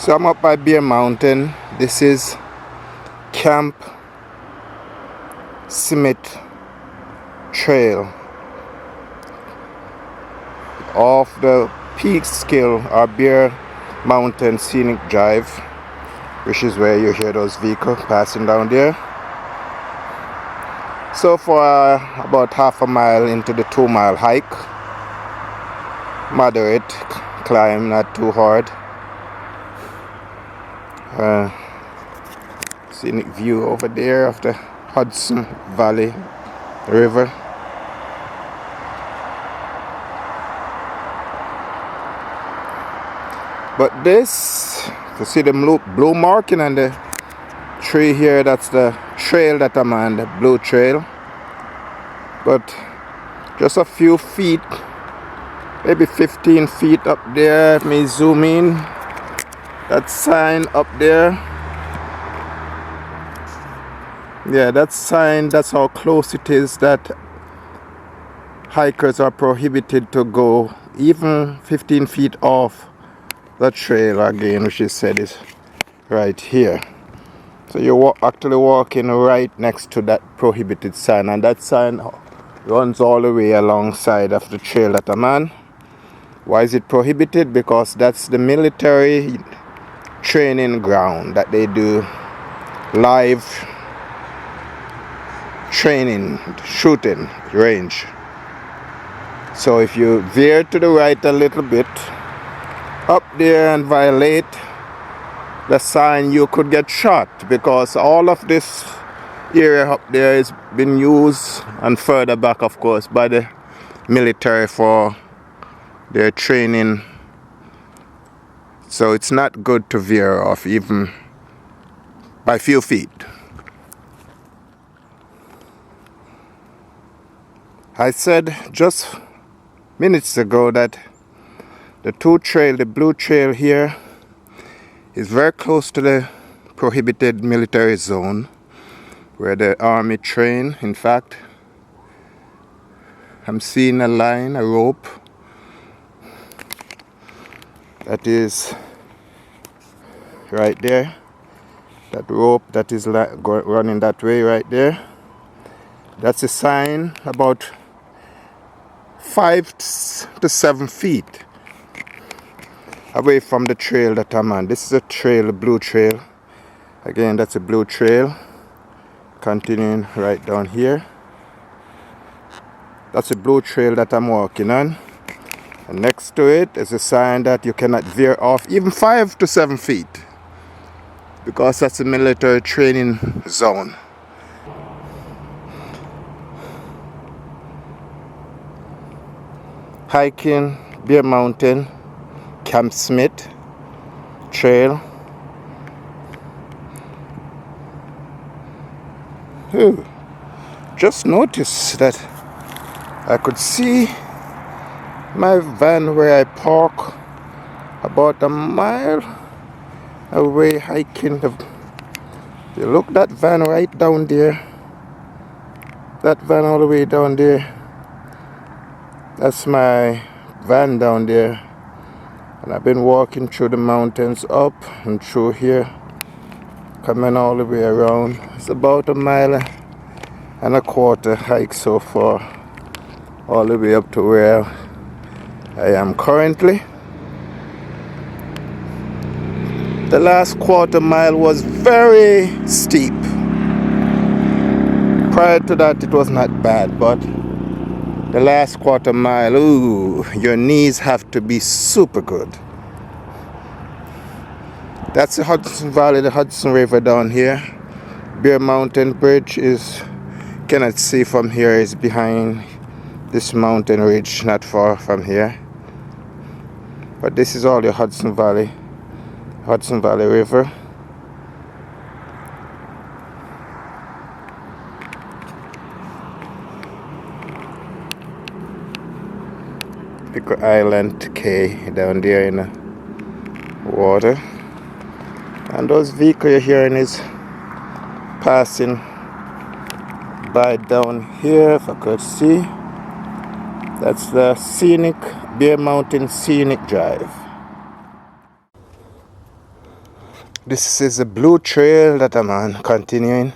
So I'm up by Bear Mountain. This is Camp Smith Trail off the Peekskill or Bear Mountain Scenic Drive, which is where you hear those vehicles passing down there. So far, about half a mile into the 2-mile hike. Moderate climb, not too hard. Scenic view over there of the Hudson Valley River. But this, you see the blue marking on the tree here, that's the trail that I'm on, the blue trail. But just a few feet, maybe 15 feet up there, let me zoom in, that sign up there. Yeah, that sign, that's how close it is that hikers are prohibited to go even 15 feet off the trail again, which is said is right here. So you're actually walking right next to that prohibited sign, and that sign runs all the way alongside of the trail that I'm on. Why is it prohibited? Because that's the military training ground that they do live training, shooting range. So if you veer to the right a little bit up there and violate the sign, you could get shot, because all of this area up there is been used, and further back of course, by the military for their training. So it's not good to veer off even by a few feet. I said just minutes ago that the the blue trail here is very close to the prohibited military zone where the army train. In fact, I'm seeing a line, a rope that is right there. That rope that is running that way right there. That's a sign about 5 to 7 feet away from the trail that I'm on. This is a trail, a blue trail. Again, that's a blue trail. Continuing right down here. That's a blue trail that I'm walking on. And next to it is a sign that you cannot veer off even 5 to 7 feet, because that's a military training zone. Hiking Bear Mountain Camp Smith Trail. Ooh, just noticed that I could see my van where I park about a mile away hiking. You look, that van right down there, that van all the way down there, that's my van down there. And I've been walking through the mountains up and through here, coming all the way around. It's about a mile and a quarter hike so far, all the way up to where I am currently. The last quarter mile was very steep. Prior to that it was not bad, but the last quarter mile, ooh, your knees have to be super good. That's the Hudson Valley, the Hudson River down here. Bear Mountain Bridge is, cannot see from here, is behind this mountain ridge, not far from here. But this is all the Hudson Valley River. Pico Island K down there in the water. And those vehicles you're hearing is passing by down here, if I could see. That's the Bear Mountain Scenic Drive. This is the blue trail that I'm on, continuing.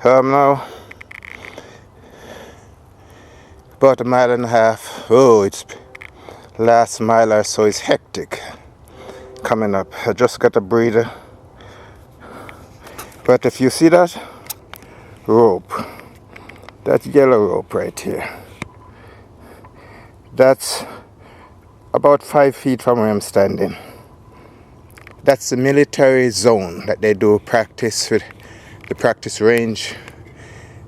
Now about a mile and a half. Oh, it's last mile or so is hectic coming up. I just got a breather. But if you see that rope, that yellow rope right here, that's about 5 feet from where I'm standing. That's the military zone that they do practice with, the practice range,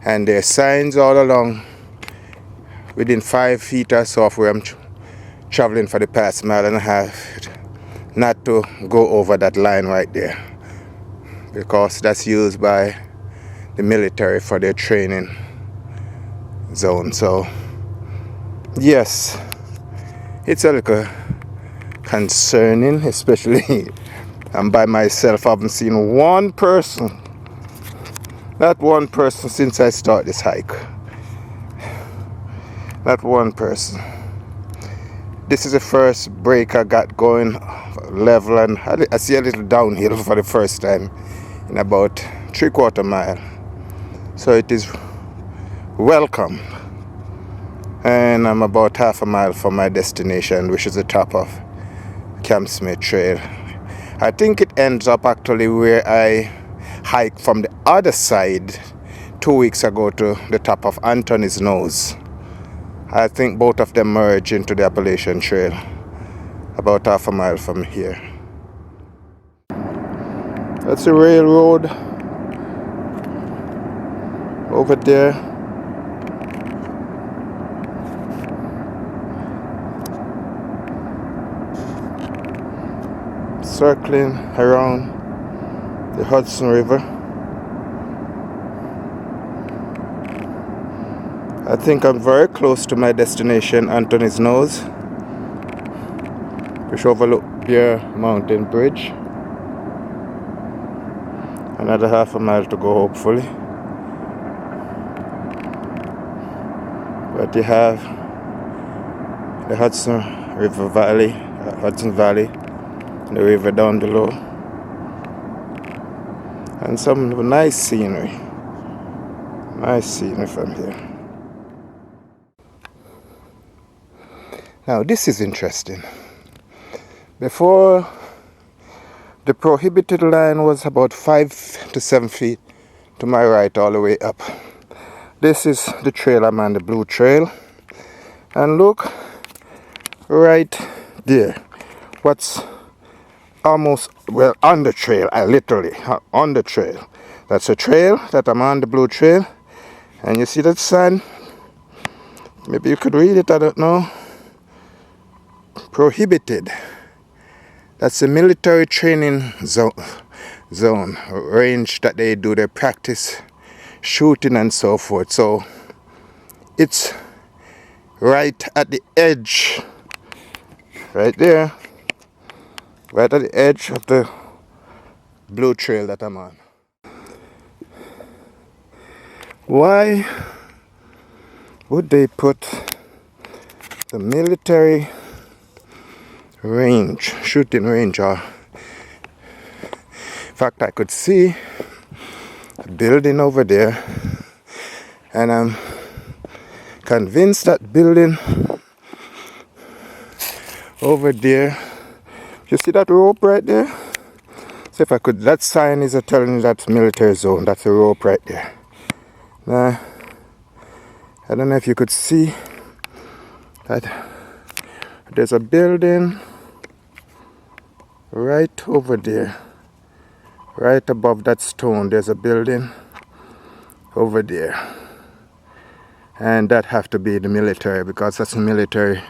and there are signs all along within 5 feet or so of where I'm traveling for the past mile and a half, not to go over that line right there, because that's used by the military for their training zone. So yes, it's a little concerning, especially I'm by myself. I haven't seen one person, not one person since I started this hike. Not one person. This is the first break I got going level, and I see a little downhill for the first time in about 3/4 mile. So it is welcome. And I'm about half a mile from my destination, which is the top of Camp Smith Trail. I think it ends up actually where I hiked from the other side 2 weeks ago to the top of Anthony's Nose. I think both of them merge into the Appalachian Trail about half a mile from here. That's the railroad over there. Circling around the Hudson River. I think I'm very close to my destination, Anthony's Nose, which overlooks Bear Mountain Bridge. Another half a mile to go, hopefully. But you have the Hudson Valley, the river down below, and some nice scenery from here. Now this is interesting. Before, the prohibited line was about 5 to 7 feet to my right all the way up. This is the trail I'm on, the blue trail, and look right there, what's almost, well, on the trail, literally on the trail. That's a trail that I'm on, the blue trail, and you see that sign? Maybe you could read it, I don't know. Prohibited. That's the military training zone range that they do their practice shooting and so forth. So it's right at the edge, right there, right at the edge of the blue trail that I'm on. Why would they put the military range, shooting range, or in fact I could see a building over there, and I'm convinced that building over there, you see that rope right there? So if I could, that sign is telling me that's military zone. That's a rope right there. Now I don't know if you could see that there's a building right over there, right above that stone. There's a building over there, and that have to be the military, because that's the military.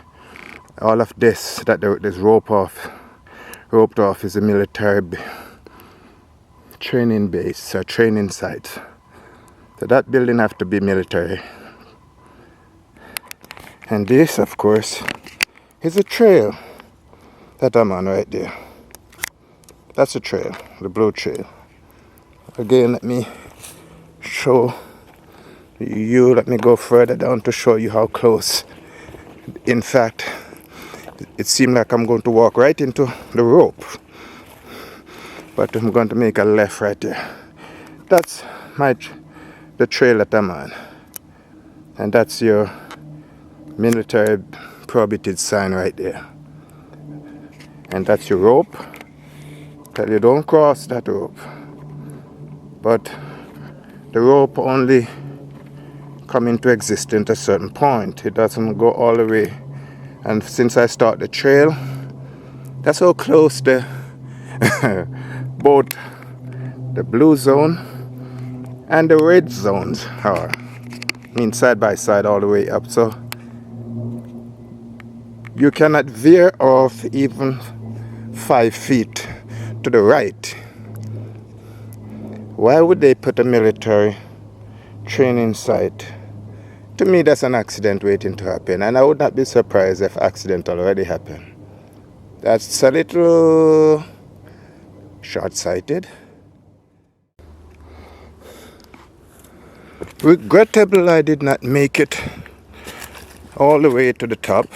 All of this that there's roped off is a military training base or training site. So that building have to be military. And this, of course, is a trail that I'm on right there. That's a trail, the blue trail. Again, let me show you, let me go further down to show you how close. In fact, it seemed like I'm going to walk right into the rope. but I'm going to make a left right there. That's the trail that I'm on, and that's your military prohibited sign right there, and that's your rope. Tell you don't cross that rope, but the rope only come into existence at a certain point. It doesn't go all the way. And since I start the trail, that's how close the both the blue zone and the red zones are. I mean, side by side all the way up. So you cannot veer off even 5 feet to the right. Why would they put a military training site? To me, that's an accident waiting to happen, and I would not be surprised if accident already happened. That's a little short-sighted. Regrettable I did not make it all the way to the top.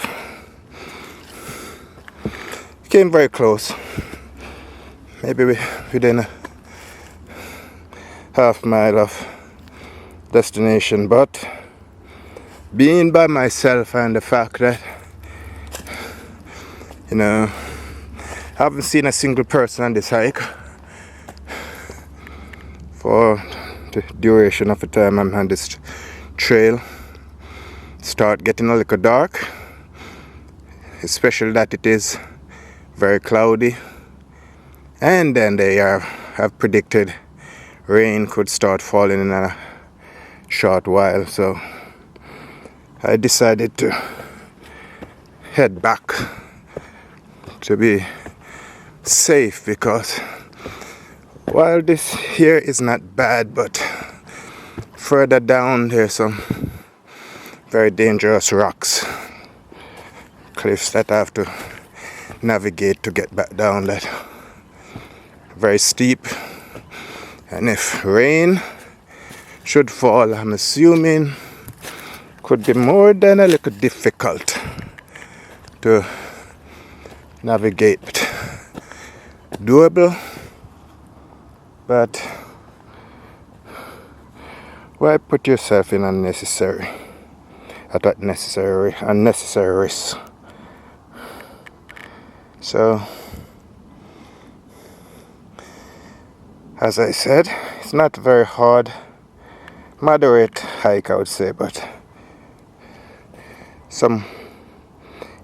Came very close, maybe within a half mile of destination, but being by myself and the fact that, I haven't seen a single person on this hike for the duration of the time I'm on this trail. Start getting a little dark, especially that it is very cloudy, and then they have predicted rain could start falling in a short while, so I decided to head back to be safe, because while this here is not bad, but further down there's some very dangerous rocks, cliffs that I have to navigate to get back down, that very steep, and if rain should fall, I'm assuming could be more than a little difficult to navigate. Doable, but why put yourself in unnecessary risk? So, as I said, it's not very hard, moderate hike, I would say, but some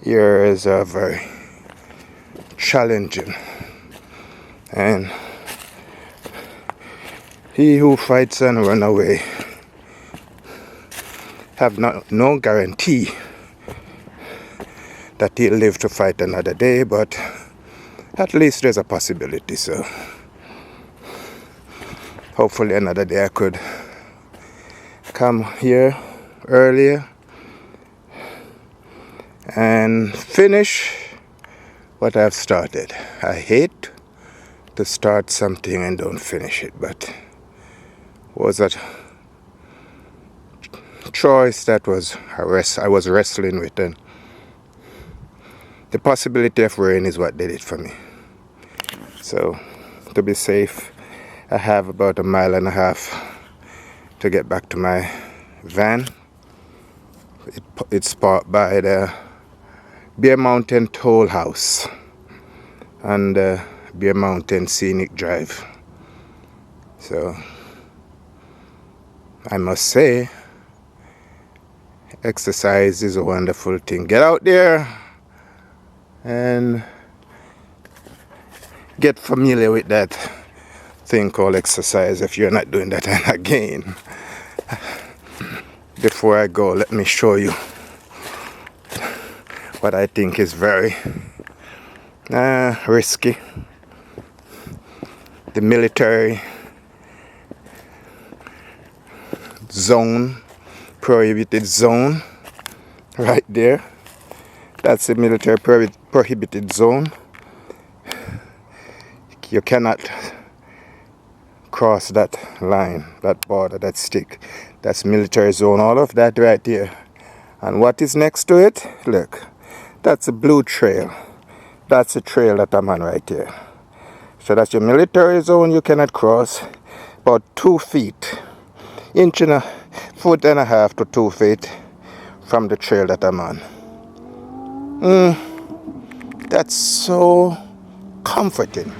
areas are very challenging, and he who fights and run away have no guarantee that he'll live to fight another day, but at least there's a possibility. So hopefully another day I could come here earlier and finish what I've started. I hate to start something and don't finish it, but was a choice that I was wrestling with, and the possibility of rain is what did it for me. So to be safe, I have about 1.5 miles to get back to my van. It's parked by the Bear Mountain Toll House and Bear Mountain Scenic Drive. So I must say, exercise is a wonderful thing. Get out there and get familiar with that thing called exercise if you're not doing that. And again, before I go, let me show you what I think is very risky. The military zone, prohibited zone, right there. That's the military prohibited zone. You cannot cross that line, that border, that stick. That's military zone, all of that right there. And what is next to it? Look, that's a blue trail. That's the trail that I'm on right here. So that's your military zone you cannot cross. About 2 feet, inch and a foot and a half to 2 feet from the trail that I'm on. That's so comforting.